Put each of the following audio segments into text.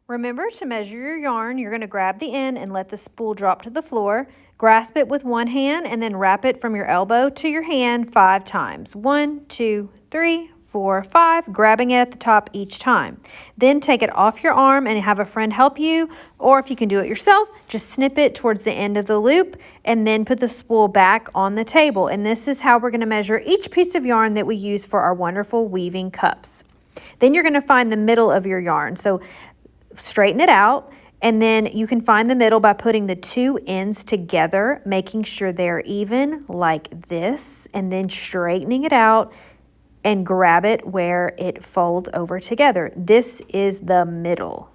Remember to measure your yarn. You're going to grab the end and let the spool drop to the floor. Grasp it with one hand and then wrap it from your elbow to your hand 5 times. 1, 2, 3, 4, 5, grabbing it at the top each time. Then take it off your arm and have a friend help you, or if you can do it yourself, just snip it towards the end of the loop and then put the spool back on the table. And this is how we're going to measure each piece of yarn that we use for our wonderful weaving cups. Then you're going to find the middle of your yarn. So straighten it out, and then you can find the middle by putting the 2 ends together, making sure they're even like this, and then straightening it out and grab it where it folds over together. This is the middle.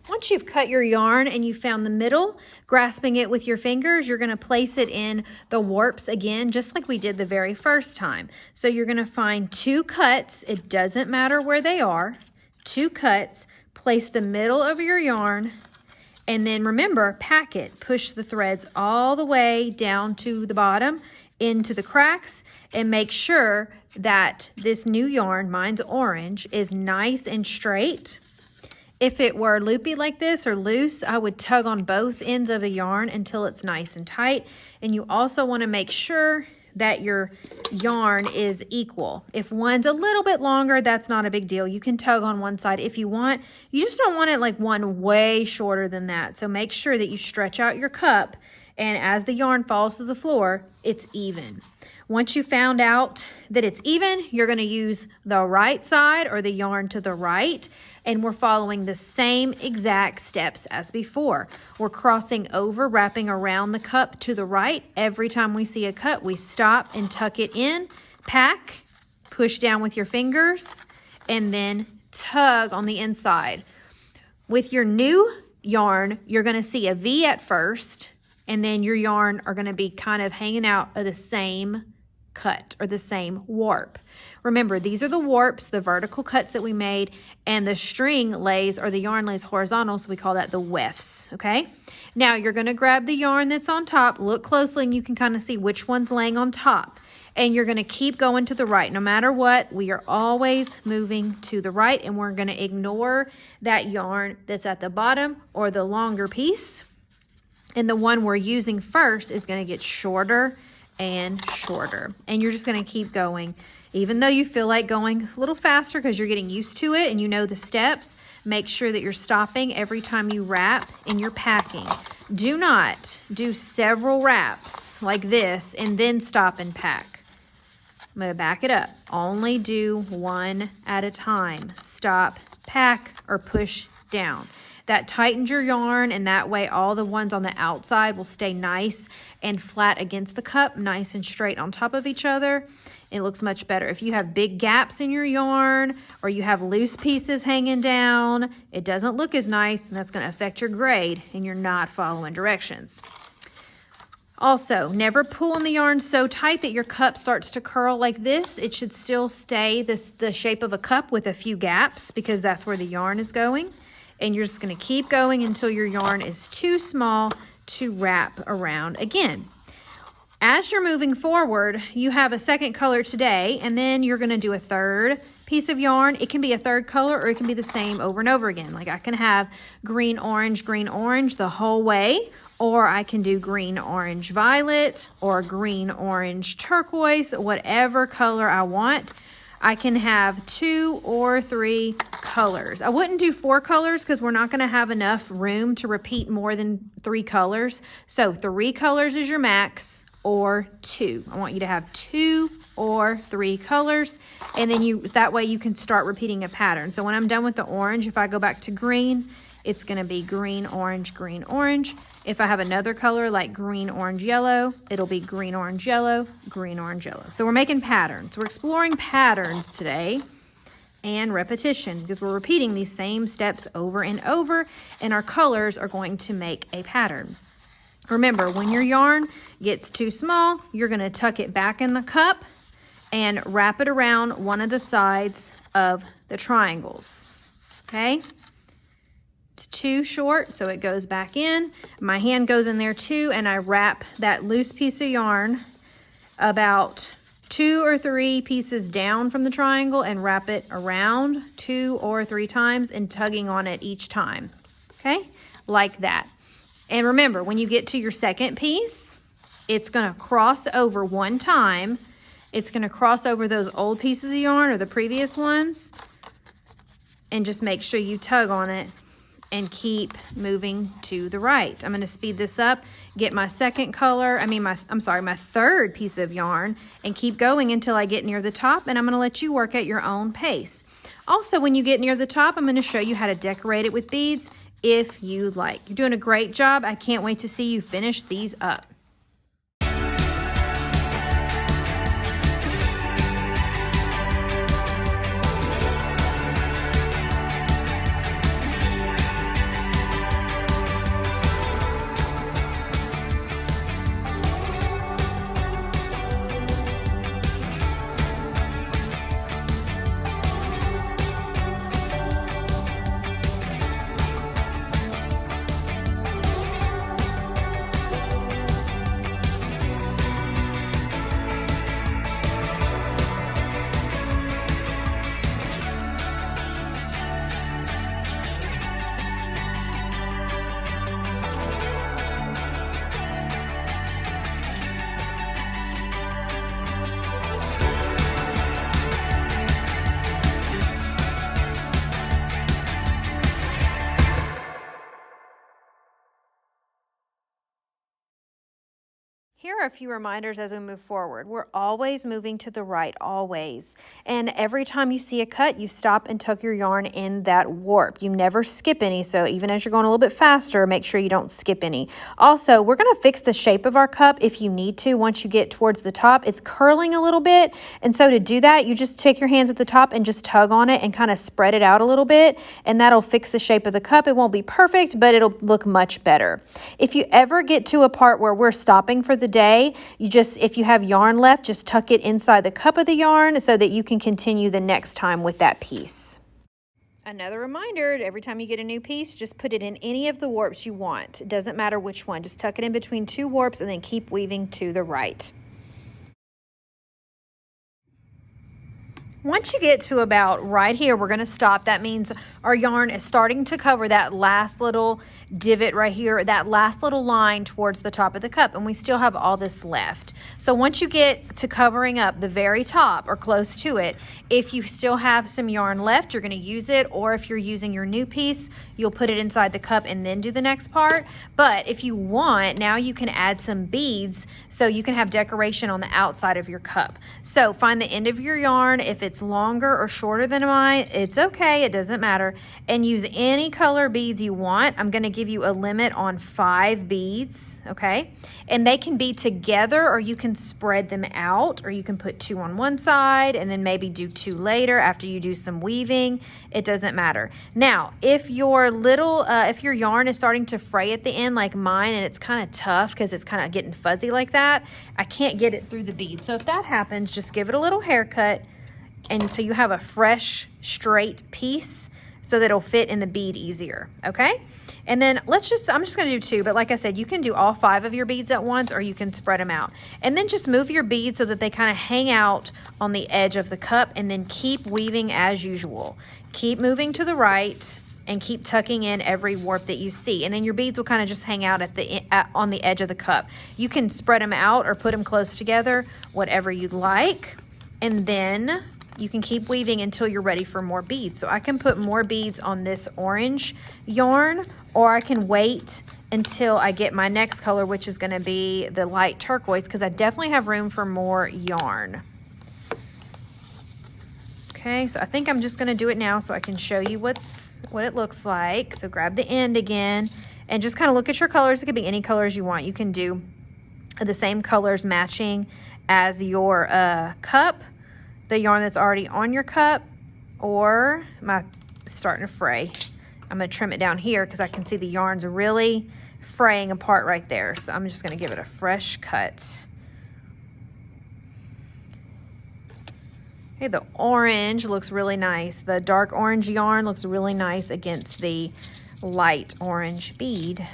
Once you've cut your yarn and you found the middle, grasping it with your fingers, you're going to place it in the warps again, just like we did the very first time. So you're going to find 2 cuts. It doesn't matter where they are. 2 cuts. Place the middle of your yarn, and then remember, pack it. Push the threads all the way down to the bottom into the cracks, and make sure that this new yarn, mine's orange, is nice and straight. If it were loopy like this or loose, I would tug on both ends of the yarn until it's nice and tight. And you also want to make sure that your yarn is equal. If one's a little bit longer, that's not a big deal. You can tug on one side if you want. You just don't want it like one way shorter than that. So make sure that you stretch out your cup, and as the yarn falls to the floor, it's even. Once you found out that it's even, you're going to use the right side or the yarn to the right, and we're following the same exact steps as before. We're crossing over, wrapping around the cup to the right. Every time we see a cut, we stop and tuck it in, pack, push down with your fingers, and then tug on the inside. With your new yarn, you're going to see a V at first, and then your yarn are going to be kind of hanging out of the same cut or the same warp. Remember, these are the warps, the vertical cuts that we made, and the string lays or the yarn lays horizontal, so we call that the wefts, okay? Now you're going to grab the yarn that's on top, look closely, and you can kind of see which one's laying on top. And you're going to keep going to the right. No matter what, we are always moving to the right, and we're going to ignore that yarn that's at the bottom or the longer piece. And the one we're using first is going to get shorter and shorter. And you're just going to keep going. Even though you feel like going a little faster because you're getting used to it and you know the steps, make sure that you're stopping every time you wrap and you're packing. Do not do several wraps like this and then stop and pack. I'm going to back it up. Only do one at a time. Stop, pack, or push down. That tightens your yarn, and that way all the ones on the outside will stay nice and flat against the cup, nice and straight on top of each other. It looks much better. If you have big gaps in your yarn or you have loose pieces hanging down, it doesn't look as nice, and that's going to affect your grade, and you're not following directions. Also, never pull on the yarn so tight that your cup starts to curl like this. It should still stay the shape of a cup with a few gaps, because that's where the yarn is going. And you're just going to keep going until your yarn is too small to wrap around again. As you're moving forward, you have a second color today, and then you're going to do a third piece of yarn. It can be a third color, or it can be the same over and over again. Like I can have green, orange the whole way, or I can do green, orange, violet, or green, orange, turquoise, whatever color I want. I can have 2 or 3 colors. I wouldn't do 4 colors because we're not going to have enough room to repeat more than 3 colors. So 3 colors is your max, or 2. I want you to have 2 or 3 colors, and then that way you can start repeating a pattern. So when I'm done with the orange, if I go back to green, it's going to be green, orange, green, orange. If I have another color like green, orange, yellow, it'll be green, orange, yellow, green, orange, yellow. So we're making patterns. We're exploring patterns today and repetition, because we're repeating these same steps over and over, and our colors are going to make a pattern. Remember, when your yarn gets too small, you're going to tuck it back in the cup and wrap it around one of the sides of the triangles. Okay? It's too short, so it goes back in. My hand goes in there too, and I wrap that loose piece of yarn about 2 or 3 pieces down from the triangle and wrap it around 2 or 3 times and tugging on it each time. Okay, like that. And remember, when you get to your second piece, it's going to cross over one time. It's going to cross over those old pieces of yarn or the previous ones, and just make sure you tug on it and keep moving to the right. I'm going to speed this up, get my second color, my third piece of yarn, and keep going until I get near the top, and I'm going to let you work at your own pace. Also, when you get near the top, I'm going to show you how to decorate it with beads if you like. You're doing a great job. I can't wait to see you finish these up. Here are a few reminders as we move forward. We're always moving to the right, always. And every time you see a cut, you stop and tuck your yarn in that warp. You never skip any, so even as you're going a little bit faster, make sure you don't skip any. Also, we're going to fix the shape of our cup if you need to. Once you get towards the top, it's curling a little bit, and so to do that, you just take your hands at the top and just tug on it and kind of spread it out a little bit, and that'll fix the shape of the cup. It won't be perfect, but it'll look much better. If you ever get to a part where we're stopping for the day, if you have yarn left, just tuck it inside the cup of the yarn so that you can continue the next time with that piece. Another reminder, every time you get a new piece, just put it in any of the warps you want. It doesn't matter which one. Just tuck it in between 2 warps and then keep weaving to the right. Once you get to about right here, we're going to stop. That means our yarn is starting to cover that last little divot right here, that last little line towards the top of the cup, and we still have all this left. So once you get to covering up the very top or close to it, if you still have some yarn left, you're going to use it, or if you're using your new piece, you'll put it inside the cup and then do the next part. But if you want, now you can add some beads so you can have decoration on the outside of your cup. So find the end of your yarn. If it's longer or shorter than mine, it's okay, it doesn't matter, and use any color beads you want. I'm going to give you a limit on 5 beads, okay? And they can be together, or you can spread them out, or you can put 2 on one side and then maybe do 2 later after you do some weaving. It doesn't matter. Now, if your yarn is starting to fray at the end like mine, and it's kind of tough because it's kind of getting fuzzy like that, I can't get it through the bead. So if that happens, just give it a little haircut, and so you have a fresh, straight piece so that it'll fit in the bead easier, okay? And then I'm just gonna do 2, but like I said, you can do all 5 of your beads at once, or you can spread them out. And then just move your beads so that they kind of hang out on the edge of the cup, and then keep weaving as usual. Keep moving to the right and keep tucking in every warp that you see. And then your beads will kind of just hang out on the edge of the cup. You can spread them out or put them close together, whatever you'd like. And then you can keep weaving until you're ready for more beads. So I can put more beads on this orange yarn, or I can wait until I get my next color, which is going to be the light turquoise, because I definitely have room for more yarn. Okay, so I think I'm just going to do it now so I can show you what it looks like. So grab the end again and just kind of look at your colors. It could be any colors you want. You can do the same colors matching as your cup, the yarn that's already on your cup, or starting to fray. I'm going to trim it down here because I can see the yarn's really fraying apart right there. So I'm just going to give it a fresh cut. Okay, the orange looks really nice. The dark orange yarn looks really nice against the light orange bead.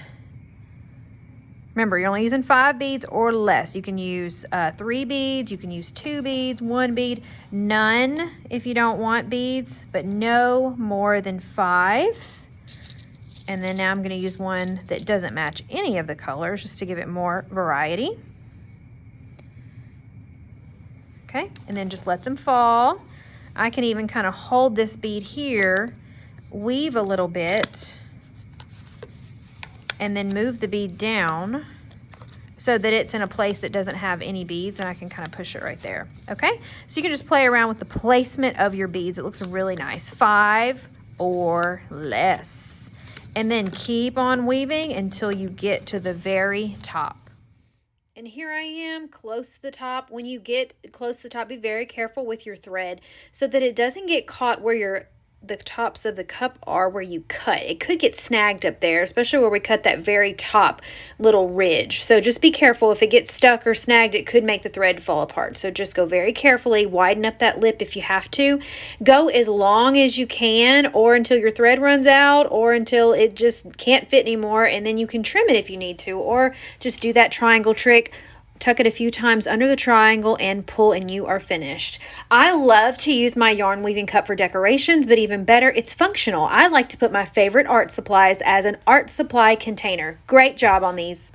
Remember, you're only using 5 beads or less. You can use 3 beads, you can use 2 beads, 1 bead, none if you don't want beads, but no more than 5. And then now I'm going to use one that doesn't match any of the colors just to give it more variety. Okay, and then just let them fall. I can even kind of hold this bead here, weave a little bit, and then move the bead down so that it's in a place that doesn't have any beads, and I can kind of push it right there. Okay, so you can just play around with the placement of your beads. It looks really nice. 5 or less. And then keep on weaving until you get to the very top. And here I am close to the top. When you get close to the top, be very careful with your thread so that it doesn't get caught where the tops of the cup are where you cut. It could get snagged up there, especially where we cut that very top little ridge. So just be careful. If it gets stuck or snagged, it could make the thread fall apart. So just go very carefully, widen up that lip if you have to. Go as long as you can, or until your thread runs out, or until it just can't fit anymore, and then you can trim it if you need to, or just do that triangle trick. Tuck it a few times under the triangle and pull, and you are finished. I love to use my yarn weaving cup for decorations, but even better, it's functional. I like to put my favorite art supplies as an art supply container. Great job on these.